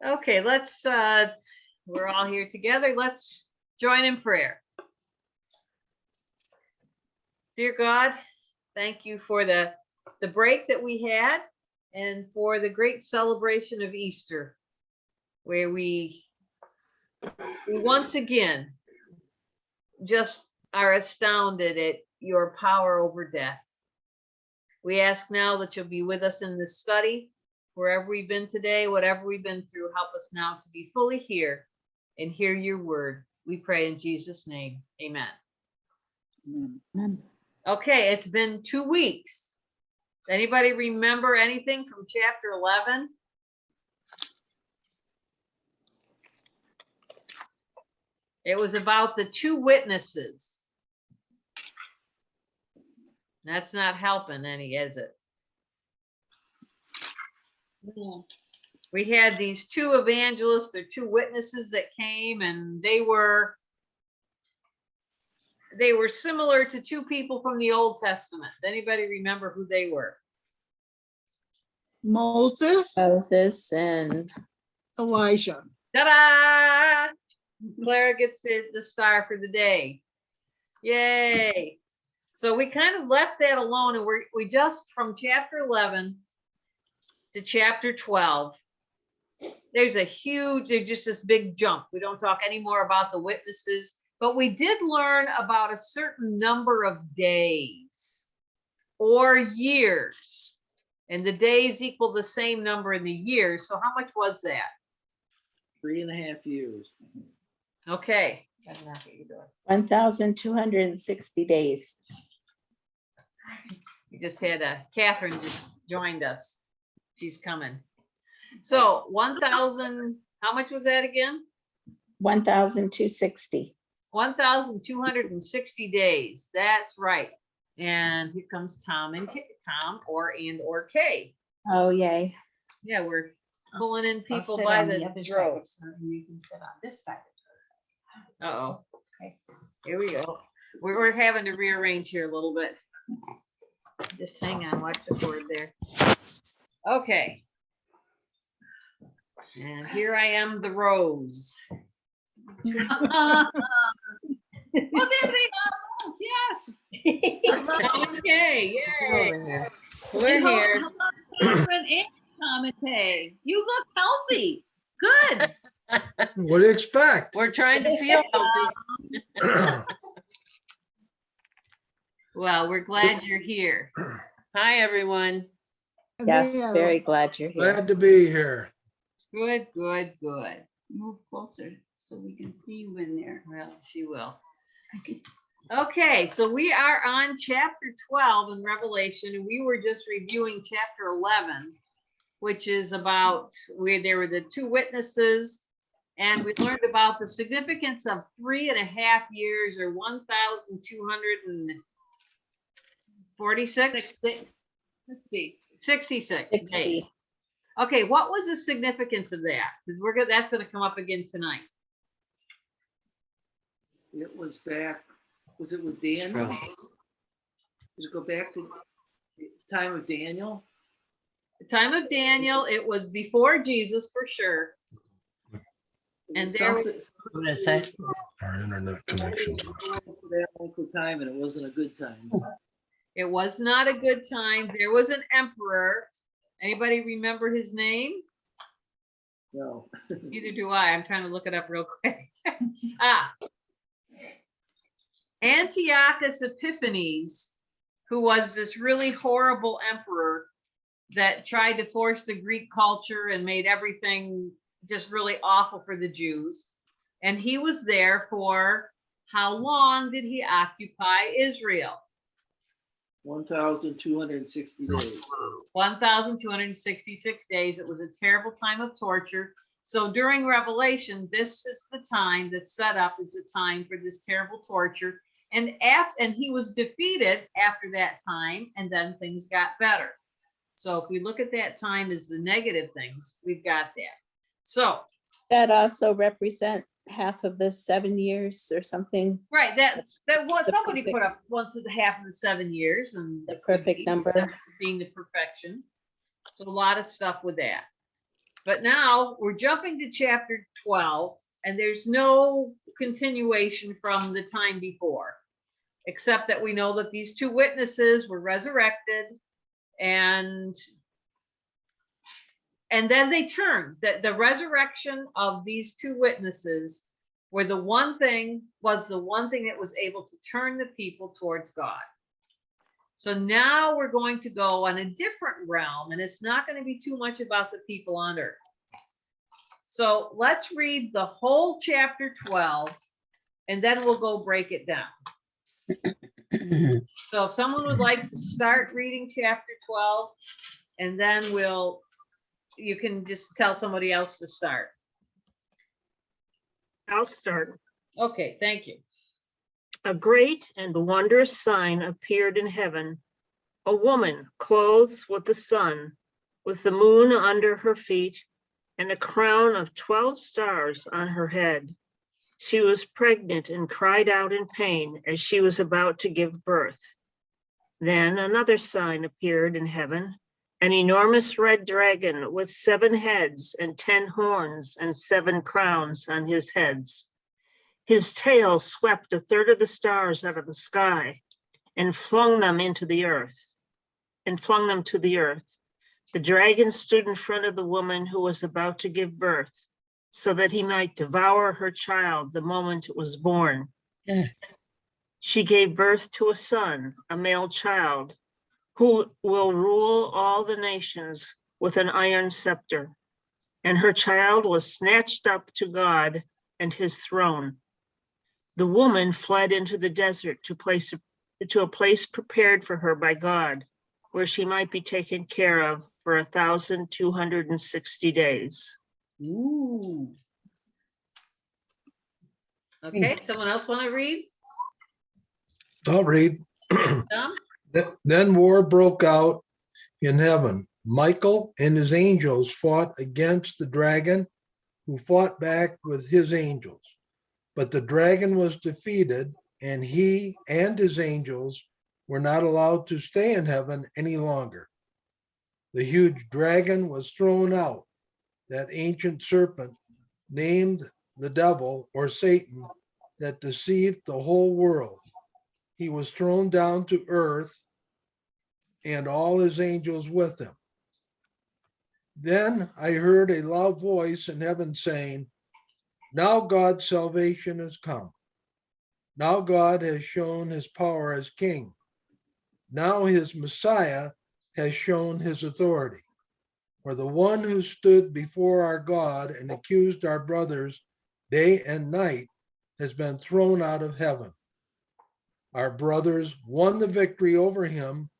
Okay, we're all here together. Let's join in prayer. Dear God, thank you for the break that we had and for the great celebration of Easter, where we once again just are astounded at your power over death. We ask now that you'll be with us in this study, wherever we've been today, whatever we've been through, help us now to be fully here and hear your word. We pray in Jesus' name. Amen. Amen. Okay, it's been 2 weeks. Anybody remember anything from chapter 11? It was about the 2 witnesses. That's not helping any, is it? No. We had these 2 evangelists or 2 witnesses that came, and they were similar to 2 people from the Old Testament. Anybody remember who they were? Moses, Moses and Elijah. Ta-da! Claire gets the star for the day. Yay! So we kind of left that alone, and we just from chapter 11 to chapter 12. There's just this big jump. We don't talk anymore about the witnesses, but we did learn about a certain number of days or years. And the days equal the same number in the years. So how much was that? 3.5 years. Okay. 1,260 days. We just had Catherine just joined us. She's coming. So 1,000, how much was that again? 1,260. 1,260 days. That's right. And here comes Tom and or Kay. Oh, yay. Yeah, we're pulling in I'll people sit by on the other side, droves. so you can sit on this side. Uh-oh. Okay. Here we go. We're having to rearrange here a little bit. Just hang on, watch the cord there. Okay. And here I am, the rose. Oh, there they are. Yes. Okay, yay. We're Hello, here. hello, Catherine and Tom and Tay. You look healthy. Good. What do you expect? We're trying to feel healthy. Well, we're glad you're here. Hi, everyone. Yes, Yeah. very glad you're here. Glad to be here. Good, good, good. Move closer so we can see you in there. Well, she will. Okay, so we are on chapter 12 in Revelation, and we were just reviewing chapter 11, which is about where there were the 2 witnesses, and we learned about the significance of 3.5 years or 1,246 Let's see. 66 60. days. Okay, what was the significance of that? Because that's going to come up again tonight. It was back, was it with Daniel? Did it go back to the time of Daniel? The time of Daniel, it was before Jesus for sure. It And was there something- Our internet connection. For that length of time, and it wasn't a good time. It was not a good time. There was an emperor. Anybody remember his name? No. Neither do I. I'm trying to look it up real quick. Antiochus Epiphanes, who was this really horrible emperor that tried to force the Greek culture and made everything just really awful for the Jews. And he was there for, how long did he occupy Israel? 1,260 days. 1,266 days. It was a terrible time of torture. So during Revelation, this is the time that's set up as the time for this terrible torture. And he was defeated after that time, and then things got better. So if we look at that time as the negative things, we've got that. So That also represent half of the 7 years or something, right, that was The somebody perfect- put up once and a half of the 7 years, and the perfect number. being the perfection. So a lot of stuff with that. But now we're jumping to chapter 12, and there's no continuation from the time before, except that we know that these two witnesses were resurrected, and then they turned. The resurrection of these two witnesses was the one thing that was able to turn the people towards God. So now we're going to go on a different realm, and it's not going to be too much about the people on earth. So let's read the whole chapter 12, and then we'll go break it down. So if someone would like to start reading chapter 12, and then you can just tell somebody else to start. I'll start. Okay, thank you. A great and wondrous sign appeared in heaven. A woman clothed with the sun, with the moon under her feet, and a crown of 12 stars on her head. She was pregnant and cried out in pain as she was about to give birth. Then another sign appeared in heaven, an enormous red dragon with 7 heads and 10 horns and 7 crowns on his heads. His tail swept a third of the stars out of the sky and flung them to the earth. The dragon stood in front of the woman who was about to give birth, so that he might devour her child the moment it was born. She gave birth to a son, a male child, who will rule all the nations with an iron scepter. And her child was snatched up to God and his throne. The woman fled into the desert to a place prepared for her by God, where she might be taken care of for 1,260 days. Ooh. Okay, someone else want to read? I'll read. Tom? Then war broke out in heaven. Michael and his angels fought against the dragon, who fought back with his angels. But the dragon was defeated, and he and his angels were not allowed to stay in heaven any longer. The huge dragon was thrown out, that ancient serpent named the devil or Satan, that deceived the whole world. He was thrown down to earth, and all his angels with him. Then I heard a loud voice in heaven saying, "Now God's salvation has come. Now God has shown his power as king. Now his Messiah has shown his authority. For the one who stood before our God and accused our brothers day and night has been thrown out of heaven. Our brothers won the victory over him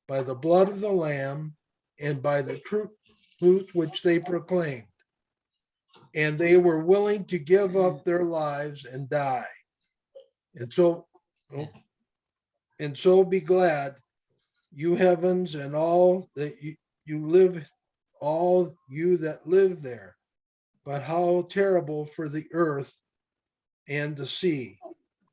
by the blood of the Lamb and by the truth which they proclaimed. And they were willing to give up their lives and die. And so be glad, you heavens, and all that you live, all you that live there. But how terrible for the earth and the sea.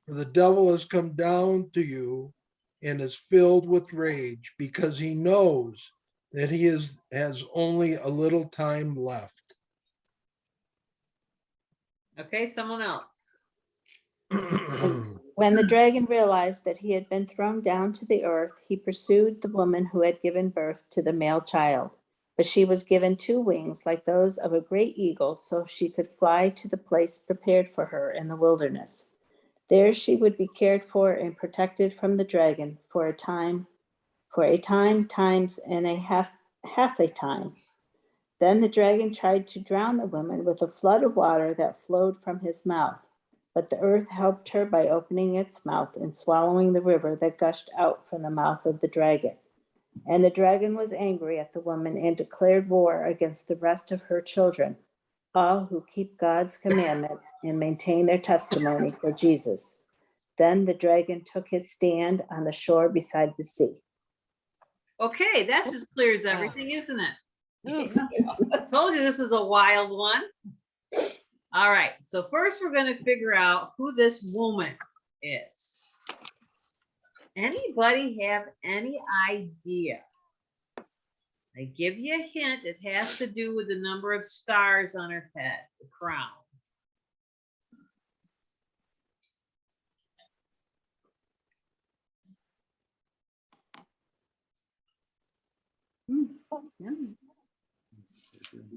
For the devil has come down to you and is filled with rage, because he knows that he has only a little time left." Okay, someone else. When the dragon realized that he had been thrown down to the earth, he pursued the woman who had given birth to the male child. But she was given 2 wings like those of a great eagle, so she could fly to the place prepared for her in the wilderness. There she would be cared for and protected from the dragon for a time, times and a half a time. Then the dragon tried to drown the woman with a flood of water that flowed from his mouth. But the earth helped her by opening its mouth and swallowing the river that gushed out from the mouth of the dragon. And the dragon was angry at the woman and declared war against the rest of her children, all who keep God's commandments and maintain their testimony for Jesus. Then the dragon took his stand on the shore beside the sea. Okay, that's as clear as everything, isn't it? I told you this is a wild one. All right, so first we're going to figure out who this woman is. Anybody have any idea I give you a hint. It has to do with the number of stars on her head, the crown.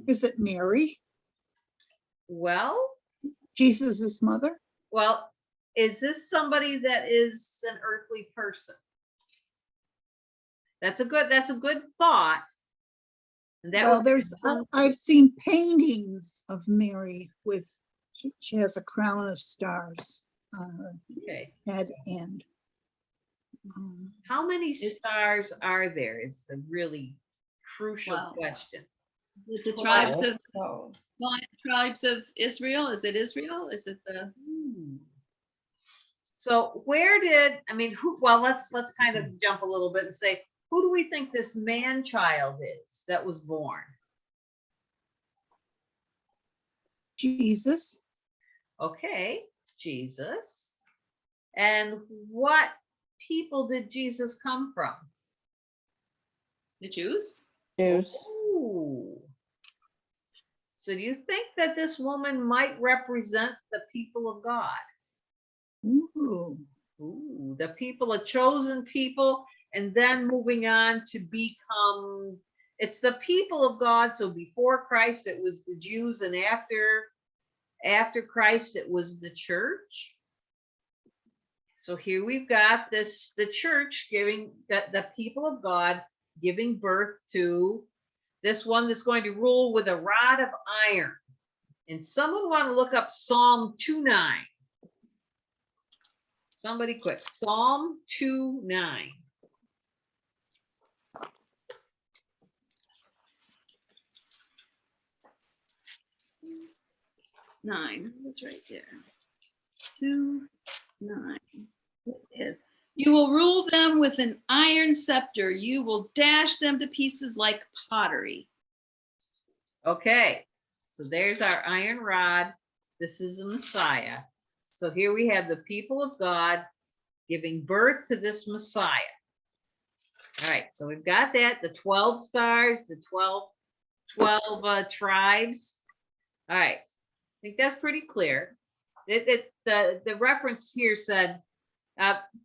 Is it Mary, Well, Jesus's mother? well, is this somebody that is an earthly person? That's a good thought. And that Well, was there's, I've seen paintings of Mary with, she has a crown of stars on her okay. head and. How many stars are there? It's a really crucial Wow. question. The tribes of tribes of Israel. Is it Israel? Is it the So where did, I mean, who, well, let's kind of jump a little bit and say, who do we think this man child is that was born? Jesus, Okay, Jesus. And what people did Jesus come from? the Jews? Jews. Ooh. So do you think that this woman might represent the people of God? ooh, Ooh, the people, a chosen people, and then moving on to become, it's the people of God. So before Christ, it was the Jews, and after Christ, it was the church. So here we've got this, the church giving, the people of God giving birth to this one that's going to rule with a rod of iron. And someone want to look up Psalm 2:9. Somebody quick, Psalm 2:9. Nine. It's right there. 2, 9. It is. You will rule them with an iron scepter. You will dash them to pieces like pottery. Okay, so there's our iron rod. This is the Messiah. So here we have the people of God giving birth to this Messiah. All right, so we've got that, the 12 stars, the 12 tribes. All right, I think that's pretty clear. The reference here said,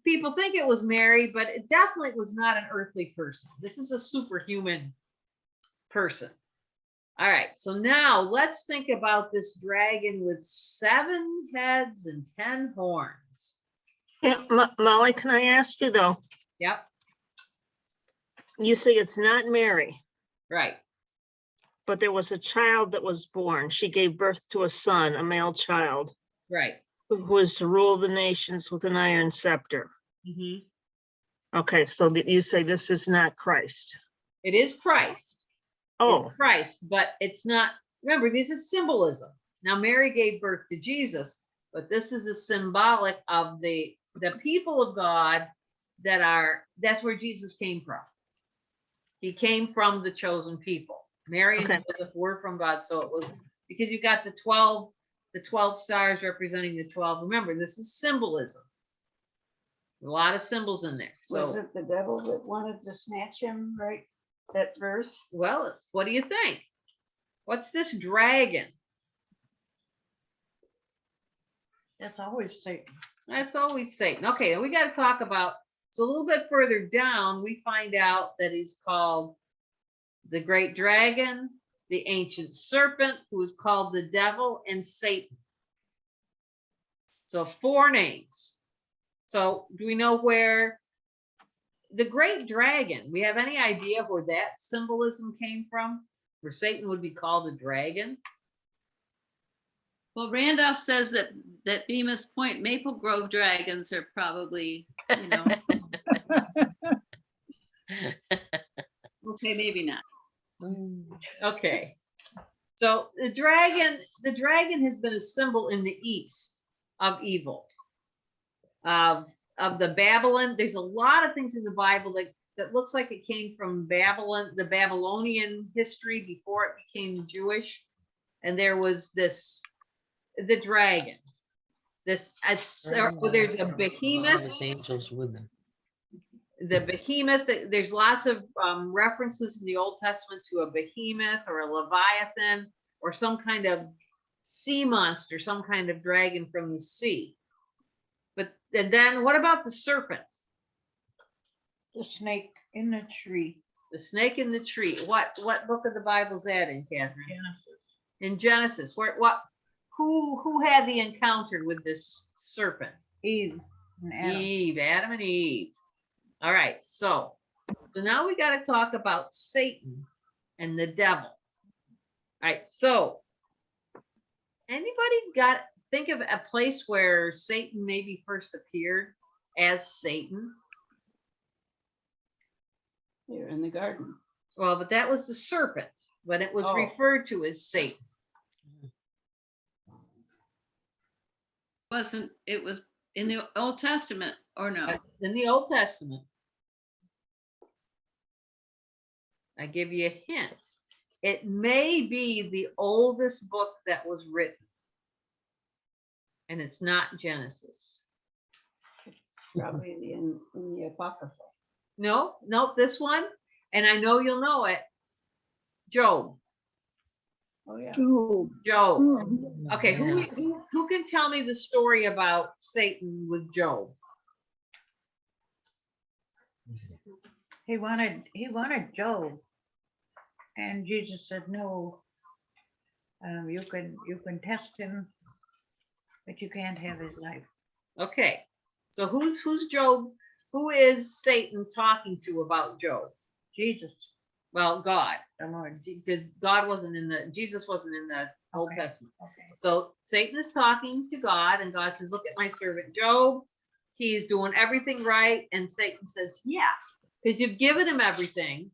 people think it was Mary, but it definitely was not an earthly person. This is a superhuman person. All right, so now let's think about this dragon with 7 heads and 10 horns. Yeah, Molly, can I ask you though? Yep, You say it's not Mary, right. but there was a child that was born. She gave birth to a son, a male child, Right. who was to rule the nations with an iron scepter. Mhm. Okay, so you say this is not Christ. It is Christ. Oh, It's Christ, but it's not. Remember, this is symbolism. Now, Mary gave birth to Jesus, but this is a symbolic of the people of God that are. That's where Jesus came from. He came from the chosen people. Mary and Okay. Joseph were from God, so it was because you got the 12 stars representing the 12. Remember, this is symbolism. A lot of symbols in there. Was So, it the devil that wanted to snatch him right at birth? well, what do you think? What's this dragon? That's always Satan. That's always Satan. Okay, we got to talk about, so a little bit further down, we find out that he's called the great dragon, the ancient serpent, who is called the devil, and Satan. So 4 names. So do we know where the great dragon, we have any idea where that symbolism came from? Where Satan would be called a dragon? Well, Randolph says that Bemis Point Maple Grove dragons are probably, okay, maybe not. Okay. So the dragon has been a symbol in the East of evil. Of the Babylon. There's a lot of things in the Bible that looks like it came from Babylon, the Babylonian history before it became Jewish. And there was the dragon. There's a behemoth. His angels with him. the behemoth, there's lots of references in the Old Testament to a behemoth or a leviathan or some kind of sea monster, some kind of dragon from the sea. But and then what about the serpent? The snake in the tree. The snake in the tree. What book of the Bible is that in, Catherine? Genesis. In Genesis. Who had the encounter with this serpent? Eve and Adam. Eve, Adam and Eve. All right, so now we got to talk about Satan and the devil. All right, so anybody think of a place where Satan maybe first appeared as Satan? Here in the garden. Well, but that was the serpent, but it was Oh. referred to as Satan. It was in the Old Testament or no? In the Old Testament. I give you a hint. It may be the oldest book that was written. And it's not Genesis. It's probably in the Apocrypha. No, this one, and I know you'll know it. Job. Oh, yeah. Job. Job. Hmm. Okay, who can tell me the story about Satan with Job? He wanted Job. And Jesus said, no. You can test him, but you can't have his life. Okay, so who's Job? Who is Satan talking to about Job? Jesus, Well, God, the Lord. because Jesus wasn't in the Old Okay. Testament. Okay. So Satan is talking to God, and God says, look at my servant Job. He's doing everything right. And Satan says, yeah, because you've given him everything.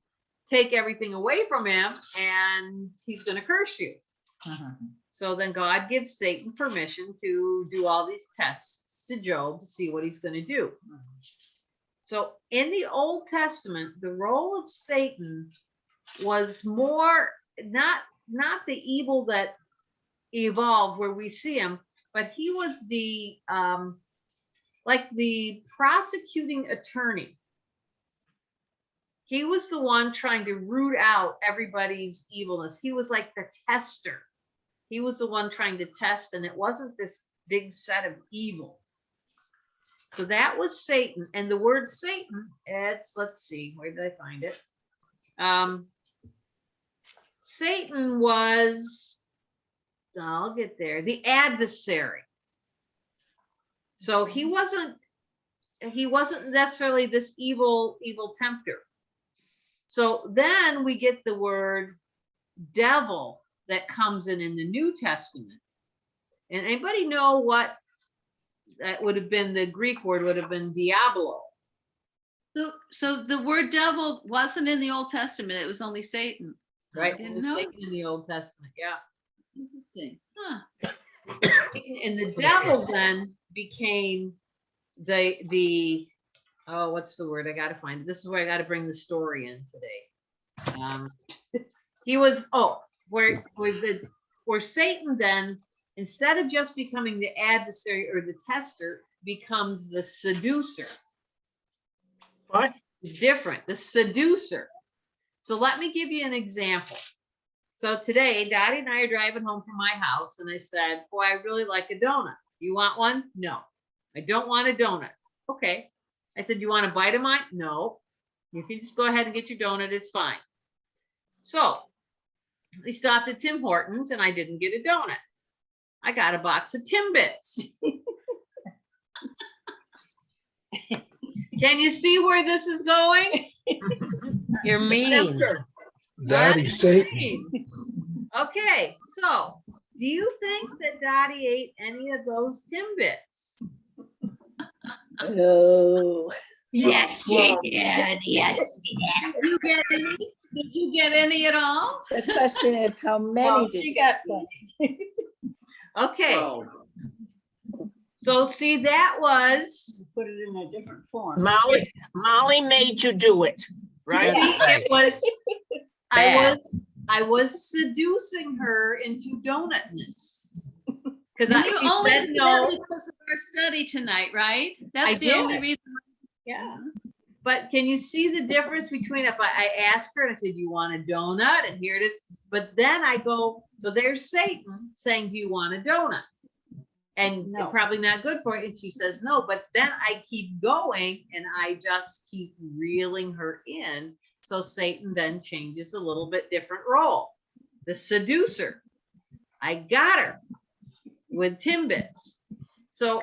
Take everything away from him, and he's going to curse you. Uh-huh. So then God gives Satan permission to do all these tests to Job to see what he's going to do. So in the Old Testament, the role of Satan was more not the evil that evolved where we see him, but he was the like the prosecuting attorney. He was the one trying to root out everybody's evilness. He was like the tester. He was the one trying to test, and it wasn't this big set of evil. So that was Satan. And the word Satan, let's see, where did I find it? Satan was, I'll get there, the adversary. So he wasn't necessarily this evil tempter. So then we get the word devil that comes in the New Testament. And anybody know what that would have been? The Greek word would have been diablo. So the word devil wasn't in the Old Testament. It was only Satan. Right? I didn't It was know. Satan in the Old Testament. Yeah. Interesting. Huh. And the devil then became the oh, what's the word? I got to find it. This is where I got to bring the story in today. He was where Satan then, instead of just becoming the adversary or the tester, becomes the seducer. What? It's different. The seducer. So let me give you an example. So today, Dottie and I are driving home from my house, and I said, boy, I really like a donut. You want one? No, I don't want a donut. Okay. I said, you want a bite of mine? No. You can just go ahead and get your donut. It's fine. So we stopped at Tim Hortons, and I didn't get a donut. I got a box of Timbits. Can you see where this is going? You're mean. Tempter. Daddy That's Satan. mean. Okay, so do you think that Dottie ate any of those Timbits? Oh, Yes, she did. Yes, she did. Did you get any? Did you get any at all? the question is, how many Well, did she you got get? Okay, Oh, so see, that was, put it in a different form. Molly made you do it, right? it was, I was seducing her into donutness. Because And you she only said did no. that because of our study tonight, right? That's I the only did. reason. Yeah. But can you see the difference between if I ask her and I said, do you want a donut? And here it is. But then I go, so there's Satan saying, do you want a donut? And No. probably not good for it. And she says no, but then I keep going and I just keep reeling her in. So Satan then changes a little bit different role. The seducer. I got her with Timbits. So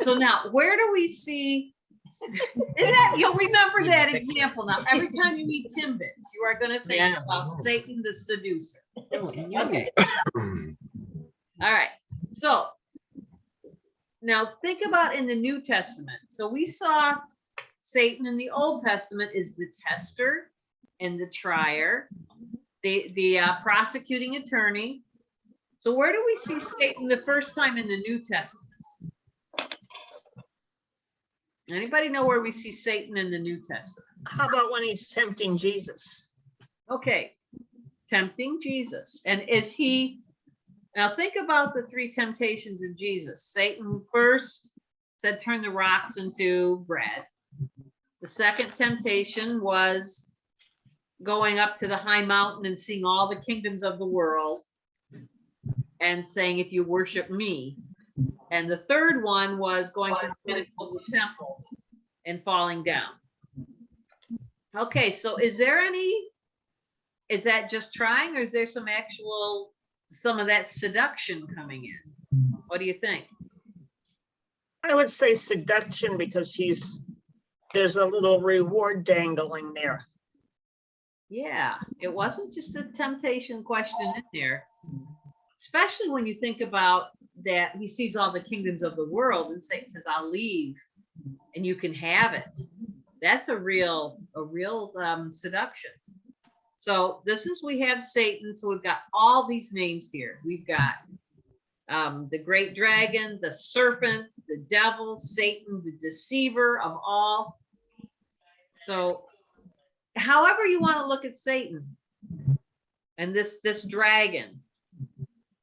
now where do we see, you'll remember that example now. Every time you meet Timbits, you are going to think Yeah. about Satan the seducer. Okay. All right. So now think about in the New Testament. So we saw Satan in the Old Testament is the tester and the trier, the prosecuting attorney. So where do we see Satan the first time in the New Testament? Anybody know where we see Satan in the New Testament? How about when he's tempting Jesus? Okay, tempting Jesus. And is he, now think about the three temptations of Jesus. Satan first said, turn the rocks into bread. The second temptation was going up to the high mountain and seeing all the kingdoms of the world and saying, if you worship me. And the third one was going to the pinnacle of the temple and falling down. Okay, so is that just trying, or is there some of that seduction coming in? What do you think? I would say seduction because there's a little reward dangling there. Yeah, it wasn't just a temptation question in there, especially when you think about that he sees all the kingdoms of the world and Satan says, I'll leave and you can have it. That's a real seduction. So we have Satan. So we've got all these names here. We've got the great dragon, the serpent, the devil, Satan, the deceiver of all. So however you want to look at Satan and this dragon,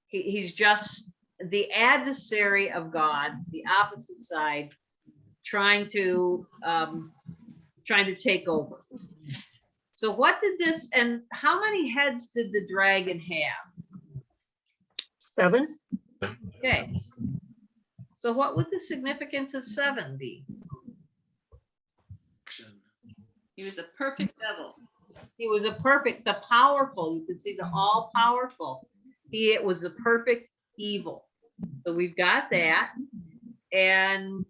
he's just the adversary of God, the opposite side, trying to take over. So what did this, and how many heads did the dragon have? 7. Okay. So what would the significance of 7 be? He was a perfect devil. He was the powerful, you could see the all powerful. It was a perfect evil. So we've got that. And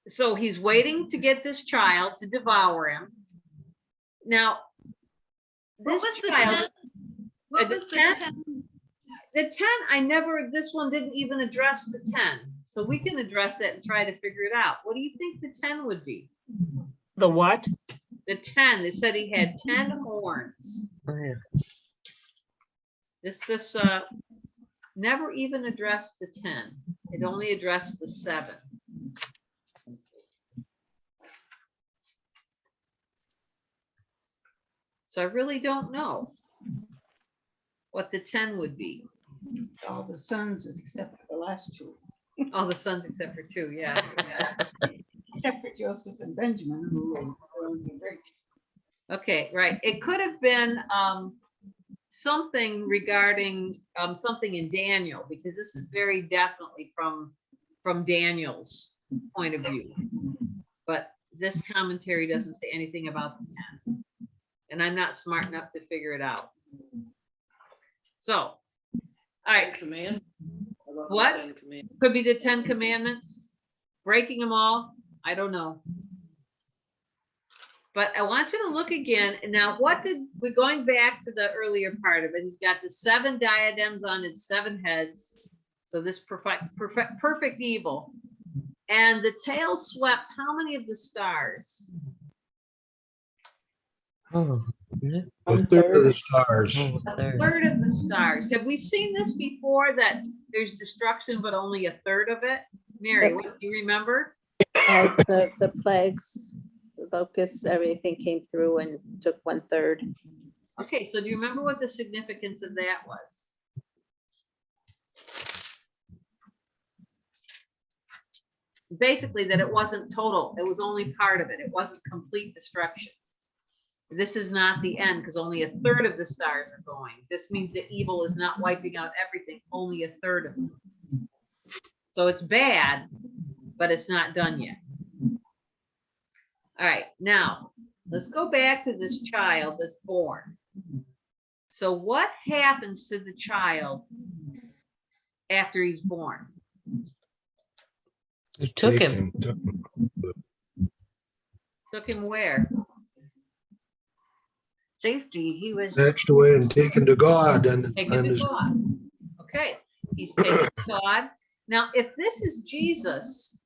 so he's waiting to get this child to devour him. Now, What was the 10? What was the 10? The 10, this one didn't even address the 10. So we can address it and try to figure it out. What do you think the 10 would be? The what? The 10, they said he had 10 horns. This never even addressed the 10. It only addressed the 7. So I really don't know what the 10 would be. All the sons except for the last 2. All the sons except for 2, yeah. Except for Joseph and Benjamin, who were rich. Okay, right. It could have been something regarding something in Daniel, because this is very definitely from Daniel's point of view. But this commentary doesn't say anything about the 10. And I'm not smart enough to figure it out. So, all right. Command? How about the What? 10 command? Could be the 10 commandments, breaking them all. I don't know. But I want you to look again. And now we're going back to the earlier part of it. He's got the 7 diadems on its 7 heads. So this perfect evil. And the tail swept how many of the stars? Oh, yeah. A third of the stars. Oh, A third. third of the stars. Have we seen this before, that there's destruction, but only a third of it? Mary, what do you remember? The plagues, the locusts, everything came through and took 1/3. Okay, so do you remember what the significance of that was? basically that it wasn't total. It was only part of it. It wasn't complete destruction. This is not the end because only a third of the stars are going. This means that evil is not wiping out everything, only a third of them. So it's bad, but it's not done yet. All right, now let's go back to this child that's born. So what happens to the child after he's born? You took him. Took him where? Safety, he was. Snatched away and taken to God and Taken to God. Okay, he's taken to God. Now, if this is Jesus,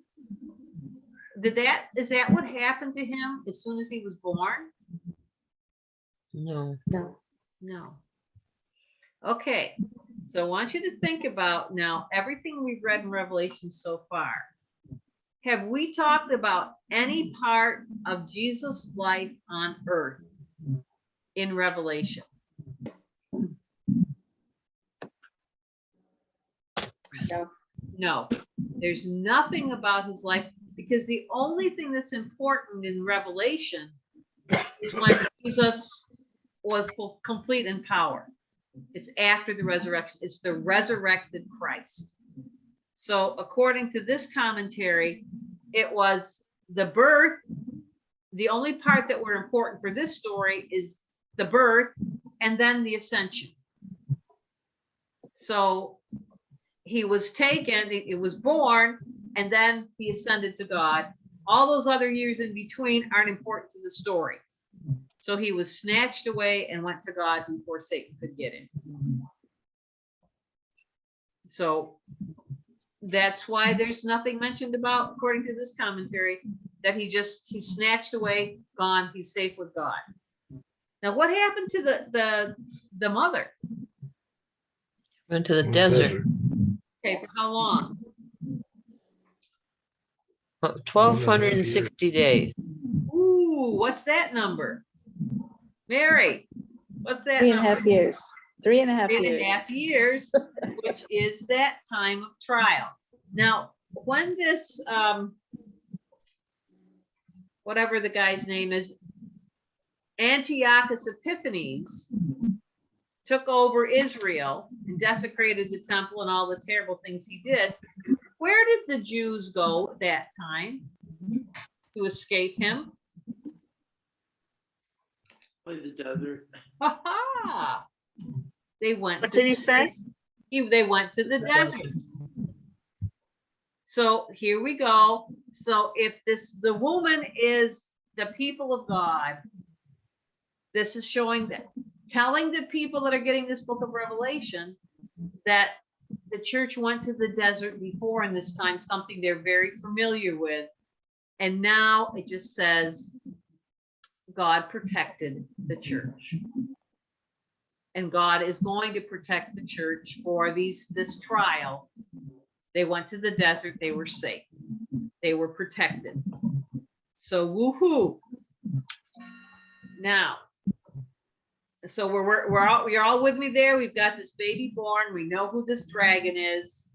is that what happened to him as soon as he was born? No. No. Okay, so I want you to think about now everything we've read in Revelation so far. Have we talked about any part of Jesus' life on earth in Revelation? No, there's nothing about his life because the only thing that's important in Revelation is when Jesus was complete in power. It's after the resurrection. It's the resurrected Christ. So according to this commentary, it was the birth. The only part that were important for this story is the birth and then the ascension. So he was taken, it was born, and then he ascended to God. All those other years in between aren't important to the story. So he was snatched away and went to God before Satan could get him. So that's why there's nothing mentioned about, according to this commentary, that he's snatched away, gone, he's safe with God. Now, what happened to the mother? Went to the desert. Okay, for how long? 1,260 days. Ooh, what's that number? Mary, what's that 3.5 number? years. 3.5 3.5 years. years, which is that time of trial. Now, when this, whatever the guy's name is, Antiochus Epiphanes took over Israel and desecrated the temple and all the terrible things he did, where did the Jews go at that time to escape him? By the desert. Ha ha! They went. What did he say? They went to the desert. So here we go. So if the woman is the people of God, this is showing that, telling the people that are getting this book of Revelation that the church went to the desert before in this time, something they're very familiar with. And now it just says God protected the church. And God is going to protect the church for this trial. They went to the desert, they were safe. They were protected. So woohoo. Now, so you're all with me there. We've got this baby born. We know who this dragon is.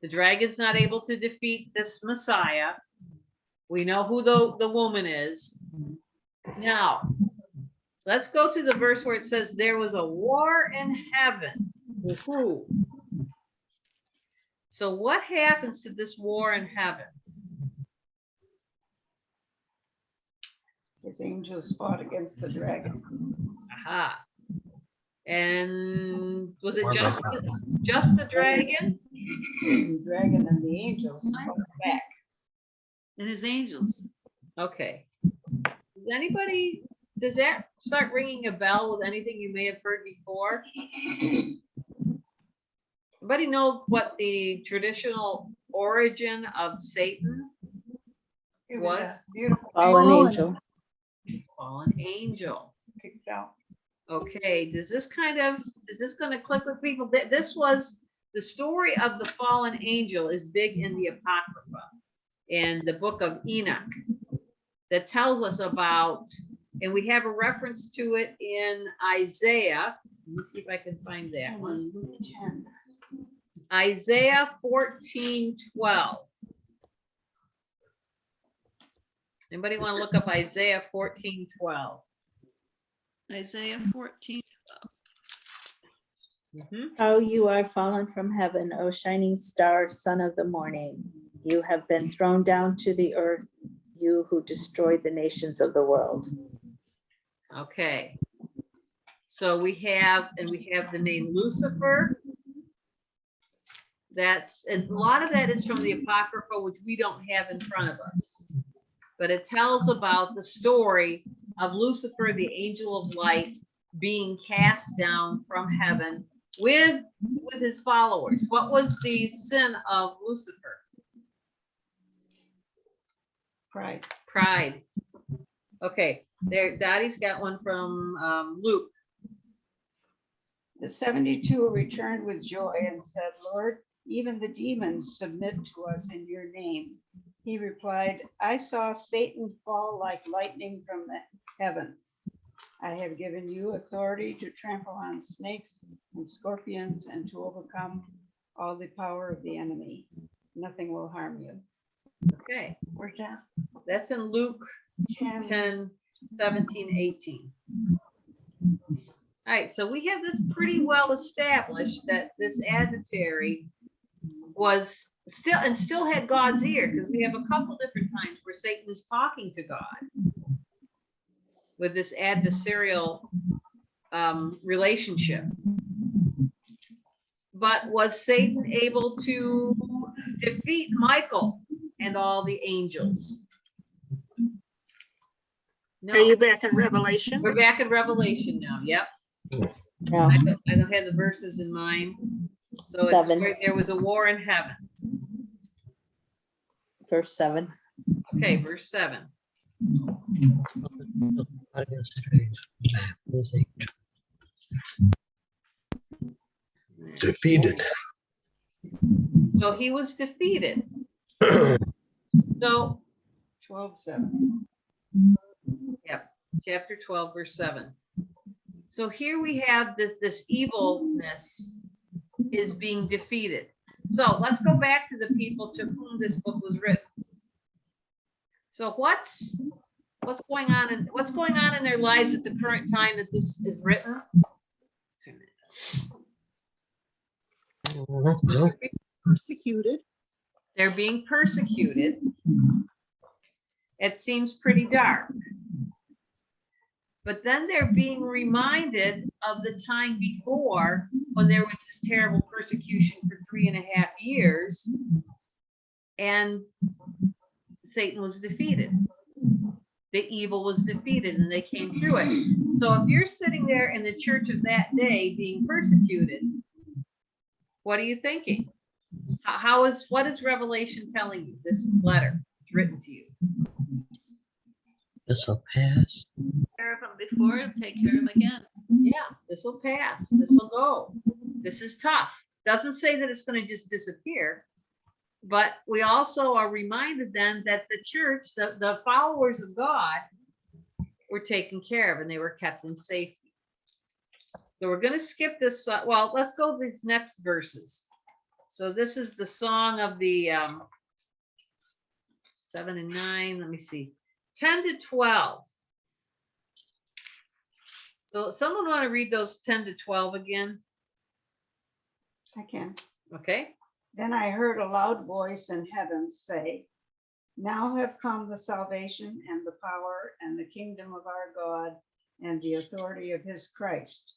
The dragon's not able to defeat this Messiah. We know who the woman is. Now, let's go to the verse where it says there was a war in heaven. Woohoo. So what happens to this war in heaven? His angels fought against the dragon. Aha. And was it just the dragon? The dragon and the angels fought back. And his angels. Okay. Does that start ringing a bell with anything you may have heard before? Anybody know what the traditional origin of Satan It was? a beautiful Fallen angel. Fallen angel. kicked out. Okay, does this going to click with people? This was the story of the fallen angel is big in the Apocrypha, in the book of Enoch, that tells us about, and we have a reference to it in Isaiah. Let me see if I can find that one. Isaiah 14:12. Anybody want to look up Isaiah 14:12? Isaiah 14. Mhm. Oh, you are fallen from heaven, O shining star, son of the morning. You have been thrown down to the earth, you who destroyed the nations of the world. Okay. So we have the name Lucifer. And a lot of that is from the Apocrypha, which we don't have in front of us. But it tells about the story of Lucifer, the angel of light, being cast down from heaven with his followers. What was the sin of Lucifer? Pride. Pride. Okay, there, Dottie's got one from Luke. The 72 returned with joy and said, Lord, even the demons submit to us in your name. He replied, I saw Satan fall like lightning from the heaven. I have given you authority to trample on snakes and scorpions and to overcome all the power of the enemy. Nothing will harm you. Okay, Where's that? that's in Luke 10, 17, 18. All right, so we have this pretty well established that this adversary was still had God's ear, because we have a couple different times where Satan is talking to God with this adversarial relationship. But was Satan able to defeat Michael and all the angels? No. Are you back in Revelation? We're back in Revelation now. Yep. No, I don't have the verses in mind. So it's 7. where there was a war in heaven. Verse 7. Okay, verse 7. Defeated. So he was defeated. So 12:7. chapter 12, verse 7. So here we have this evilness is being defeated. So let's go back to the people to whom this book was written. So what's going on in their lives at the current time that this is written? Persecuted. They're being persecuted. It seems pretty dark. But then they're being reminded of the time before when there was this terrible persecution for 3.5 years and Satan was defeated. The evil was defeated and they came through it. So if you're sitting there in the church of that day being persecuted, what are you thinking? What is Revelation telling you? This letter is written to you. This will pass. Care of them before, take care of them again. Yeah, this will pass. This will go. This is tough. Doesn't say that it's going to just disappear. But we also are reminded then that the church, the followers of God, were taken care of and they were kept in safety. So we're going to skip this. Well, let's go to these next verses. So this is the song of the 7 and 9. Let me see. 10 to 12. So someone want to read those 10 to 12 again? I can. Okay. Then I heard a loud voice in heaven say, now have come the salvation and the power and the kingdom of our God and the authority of his Christ.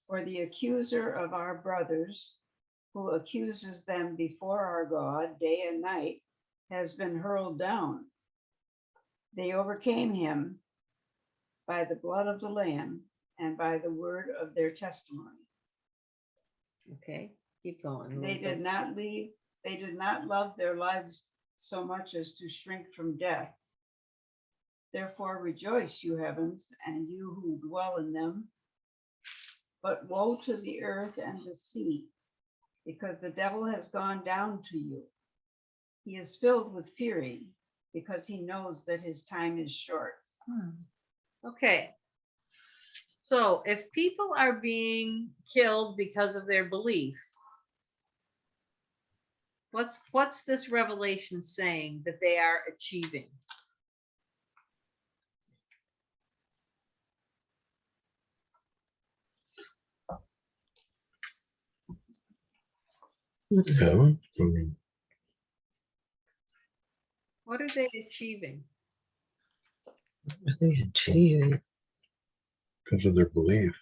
For the accuser of our brothers, who accuses them before our God day and night, has been hurled down. They overcame him by the blood of the Lamb and by the word of their testimony. Okay. Keep going. They did not love their lives so much as to shrink from death. Therefore rejoice, you heavens, and you who dwell in them. But woe to the earth and the sea, because the devil has gone down to you. He is filled with fury, because he knows that his time is short. Okay. So if people are being killed because of their belief, what's this revelation saying that they are achieving? Yeah. I mean, What are they achieving? Really achieving. because of their belief.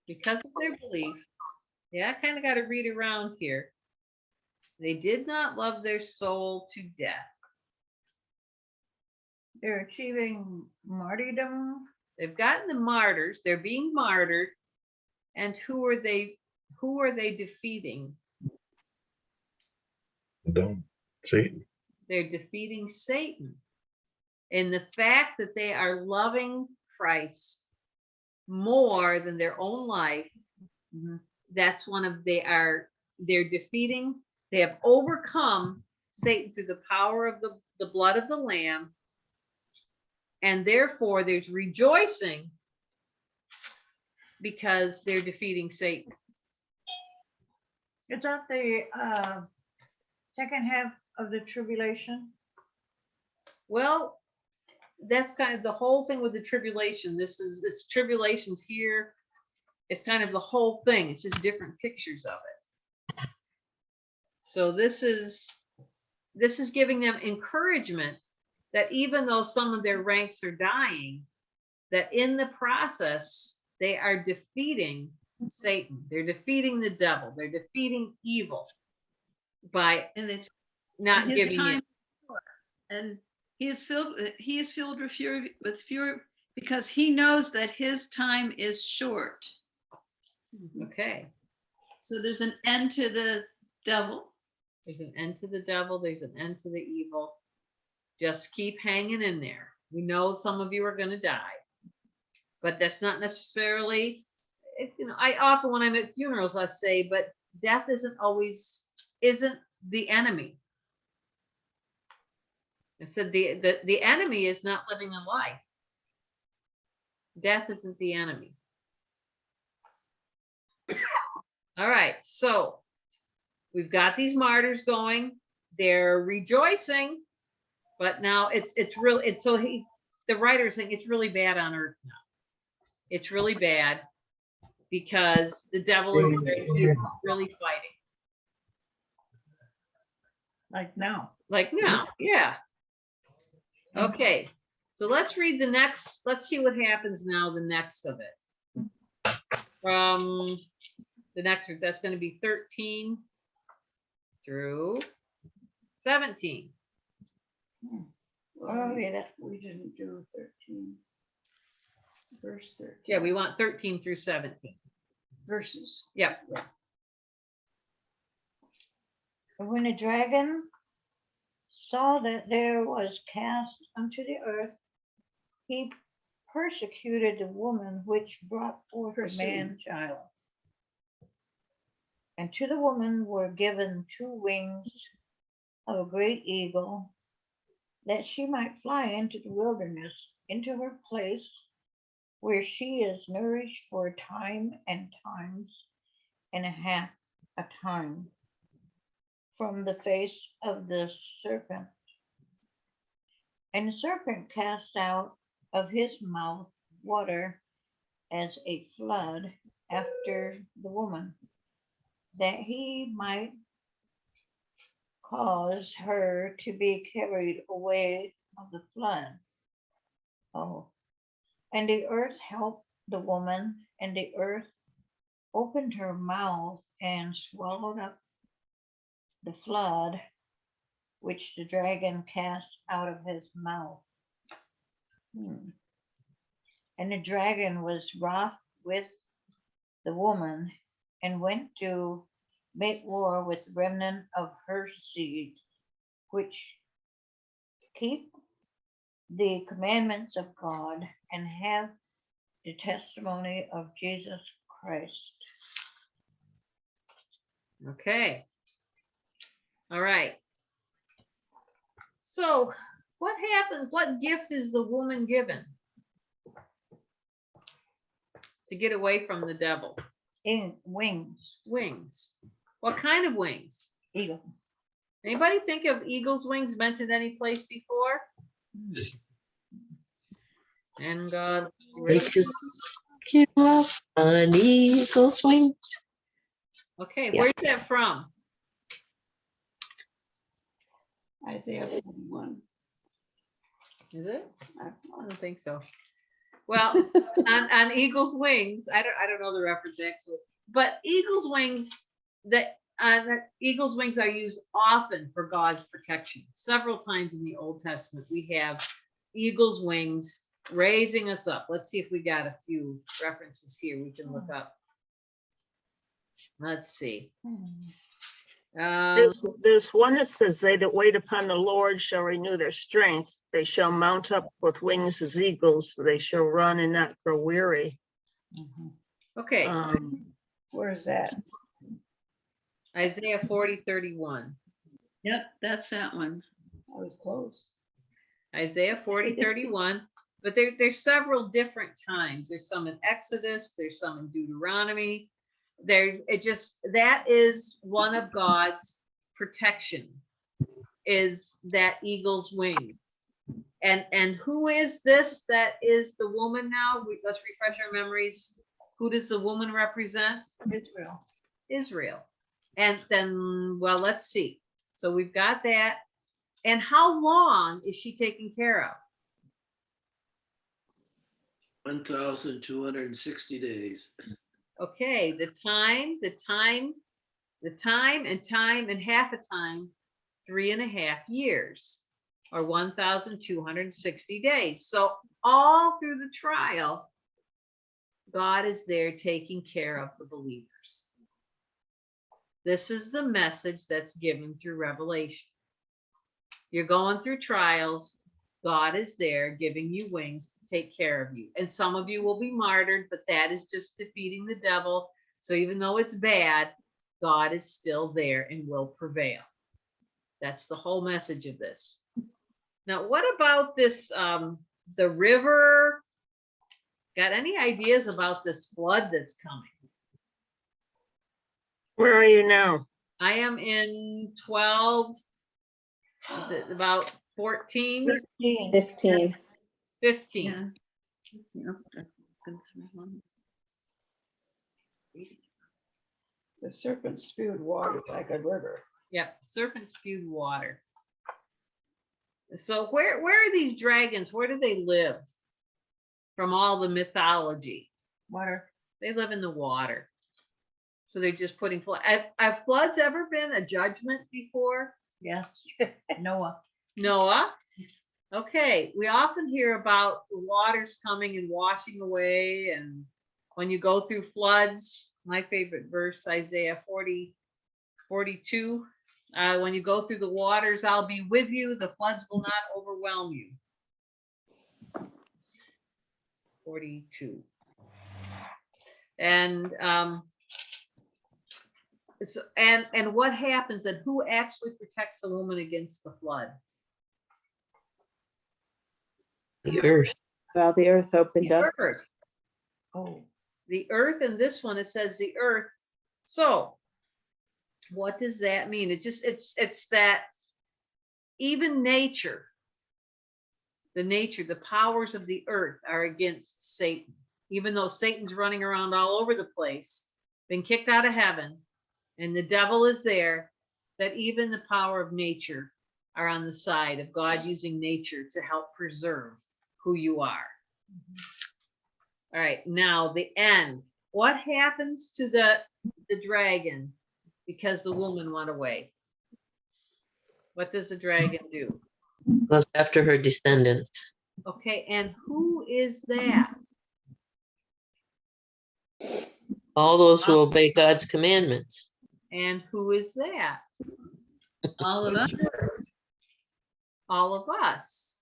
Because of their belief. Yeah, I kind of got to read around here. They did not love their soul to death. They're achieving martyrdom. They've gotten the martyrs. They're being martyred. And who are they defeating? Don't Satan. They're defeating Satan. And the fact that they are loving Christ more than their own life, that's one of they're defeating, they have overcome Satan through the power of the blood of the Lamb. And therefore there's rejoicing because they're defeating Satan. Is that the second half of the tribulation? Well, that's kind of the whole thing with the tribulation. This tribulation's here. It's kind of the whole thing. It's just different pictures of it. So this is giving them encouragement that even though some of their ranks are dying, that in the process, they are defeating Satan. They're defeating the devil. They're defeating evil by And it's not his giving time in. is short. And he is filled with fury because he knows that his time is short. Okay. So there's an end to the devil. There's an end to the devil. There's an end to the evil. Just keep hanging in there. We know some of you are going to die, but that's not necessarily, I often, when I'm at funerals, I say, but death isn't the enemy. I said the enemy is not living a life. Death isn't the enemy. All right, so we've got these martyrs going. They're rejoicing, but now the writer's saying it's really bad on earth now. It's really bad because the devil is really fighting. Like now. Like now, yeah. Okay, so let's read let's see what happens now, the next of it. From the next, that's going to be 13 through 17. Oh, yeah, we didn't do 13. Verse 13. Yeah, we want 13 through 17. Verses. Yep. And when the dragon saw that there was cast unto the earth, he persecuted the woman which brought forth the man child. And to the woman were given 2 wings of a great eagle, that she might fly into the wilderness, into her place, where she is nourished for a time and times and a half a time from the face of the serpent. And the serpent cast out of his mouth water as a flood after the woman, that he might cause her to be carried away of the flood. Oh, and the earth helped the woman, and the earth opened her mouth and swallowed up the flood which the dragon cast out of his mouth. And the dragon was wroth with the woman and went to make war with the remnant of her seed, which keep the commandments of God and have the testimony of Jesus Christ. Okay. All right. So what happens? What gift is the woman given to get away from the devil? In wings. Wings. What kind of wings? Eagle. Anybody think of eagle's wings mentioned any place before? And God. Make you on eagle's wings. Okay, Yeah. where's that from? Isaiah 41. Is it? I I don't think so. Well, on eagle's wings, I don't know the reference actually, but eagle's wings, eagle's wings are used often for God's protection. Several times in the Old Testament, we have eagle's wings raising us up. Let's see if we got a few references here we can look up. Let's see. There's one that says, they that wait upon the Lord shall renew their strength. They shall mount up with wings as eagles. They shall run and not grow weary. Okay, Where is that? Isaiah 40:31. Yep, that's that one. I was close. Isaiah 40:31. But there's several different times. There's some in Exodus, there's some in Deuteronomy. That is one of God's protection, is that eagle's wings. And who is this that is the woman now? Let's refresh our memories. Who does the woman represent? Israel. Israel. And then, well, let's see. So we've got that. And how long is she taken care of? 1,260 days. Okay, the time and half a time, 3.5 years, or 1,260 days. So all through the trial, God is there taking care of the believers. This is the message that's given through Revelation. You're going through trials. God is there giving you wings to take care of you. And some of you will be martyred, but that is just defeating the devil. So even though it's bad, God is still there and will prevail. That's the whole message of this. Now, what about this, the river? Got any ideas about this flood that's coming? Where are you now? I am in 12, is it about 14? 13. 15. 15. Yeah. The serpent spewed water like a river. Yeah, serpent spewed water. So where are these dragons? Where do they live? From all the mythology. Water. They live in the water. So they're just putting flood. Have floods ever been a judgment before? Yeah. Noah. Noah? Okay, we often hear about the waters coming and washing away, and when you go through floods, my favorite verse, Isaiah 40:42, when you go through the waters, I'll be with you, the floods will not overwhelm you. 42. And so, and what happens, and who actually protects the woman against the flood? The earth. Well, the earth opened The up. earth. Oh. The earth, in this one, it says the earth. So what does that mean? It's that even nature, the powers of the earth are against Satan. Even though Satan's running around all over the place, been kicked out of heaven, and the devil is there, that even the power of nature are on the side of God, using nature to help preserve who you are. All right, now the end. What happens to the dragon because the woman went away? What does the dragon do? Goes after her descendants. Okay, and who is that? All those who obey God's commandments. And who is that? All of us. All of us.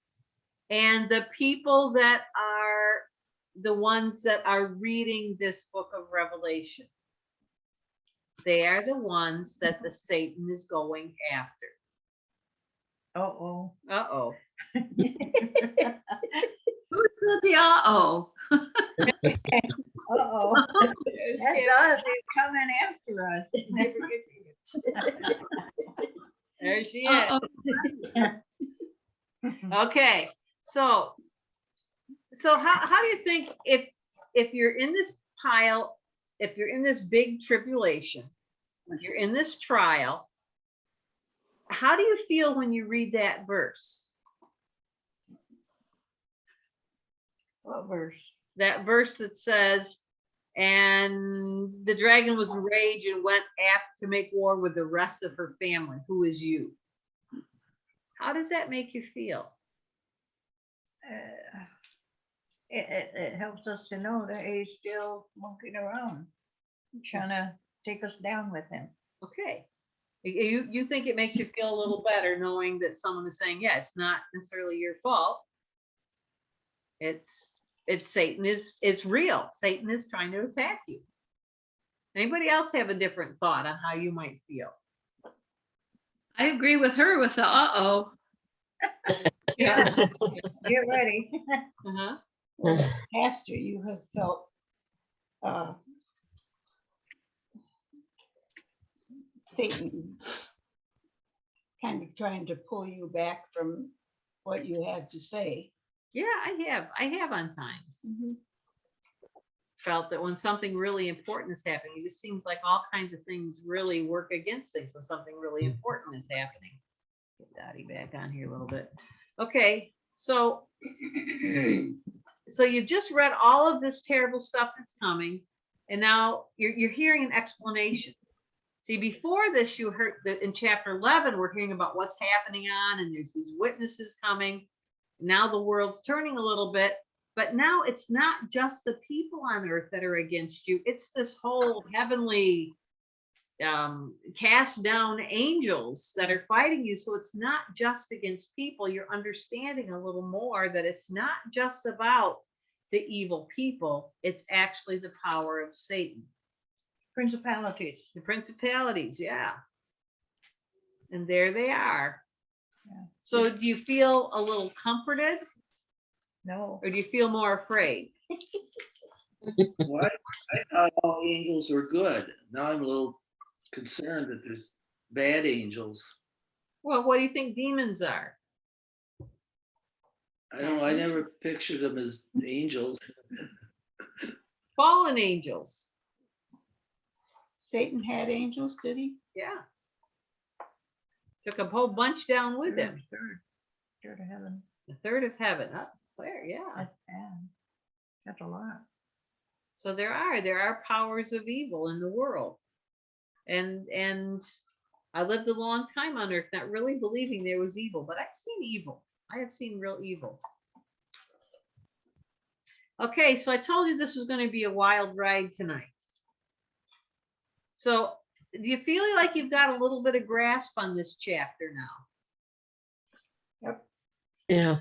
And the people that are the ones that are reading this book of Revelation, they are the ones that the Satan is going after. Uh-oh. Uh-oh. Who said the uh-oh? Uh-oh. That's us. He's coming after us. There she is. Uh-oh. Okay, so how do you think if you're in this pile, if you're in this big tribulation, you're in this trial, how do you feel when you read that verse? What verse? That verse that says, and the dragon was enraged and went after to make war with the rest of her family, who is you. How does that make you feel? It helps us to know that he's still monkeying around, trying to take us down with him. Okay. You think it makes you feel a little better knowing that someone is saying, yeah, it's not necessarily your fault. It's Satan it's real. Satan is trying to attack you. Anybody else have a different thought on how you might feel? I agree with her with the uh-oh. Yeah. Get ready. Uh-huh. Well, Pastor, you have felt Satan kind of trying to pull you back from what you have to say. Yeah, I have on times felt that when something really important is happening, it just seems like all kinds of things really work against things when something really important is happening. Get Dottie back on here a little bit. Okay, so you've just read all of this terrible stuff that's coming, and now you're hearing an explanation. See, before this, you heard that in chapter 11, we're hearing about what's happening on, and there's these witnesses coming. Now the world's turning a little bit, but now it's not just the people on earth that are against you. It's this whole heavenly cast down angels that are fighting you. So it's not just against people. You're understanding a little more that it's not just about the evil people. It's actually the power of Satan. Principalities. The principalities, yeah. And there they are. Yeah. So do you feel a little comforted, No. or do you feel more afraid? What? I thought all angels were good. Now I'm a little concerned that there's bad angels. Well, what do you think demons are? I don't know. I never pictured them as angels. Fallen angels. Satan had angels, did he? Yeah. Took a whole bunch down with him. Third of heaven. A third of heaven. Up there, yeah. That's a lot. So there are powers of evil in the world. And I lived a long time on earth not really believing there was evil, but I've seen evil. I have seen real evil. Okay, so I told you this was going to be a wild ride tonight. So do you feel like you've got a little bit of grasp on this chapter now? Yep. Yeah.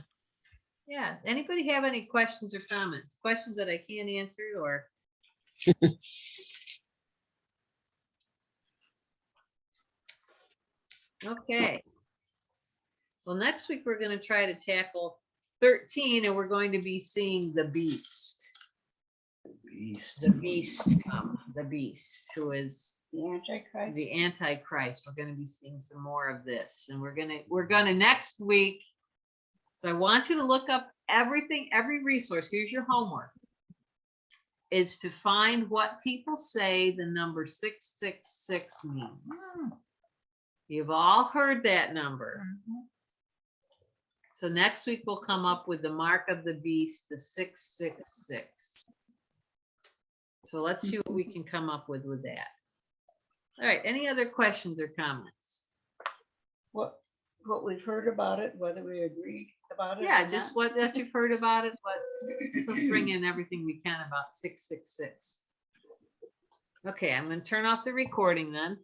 Yeah. Anybody have any questions or comments? Questions that I can't answer or? Okay. Well, next week we're going to try to tackle 13, and we're going to be seeing the beast. Beast. The beast come. The beast, who is The Antichrist? the Antichrist. We're going to be seeing some more of this, and we're gonna next week. So I want you to look up everything, every resource. Here's your homework: is to find what people say the number 666 means. You've all heard that number. So next week we'll come up with the mark of the beast, the 666. So let's see what we can come up with that. All right, any other questions or comments? What we've heard about it, whether we agree about it. Yeah, or just not. what you've heard about it, but let's bring in everything we can about 666. Okay, I'm going to turn off the recording then.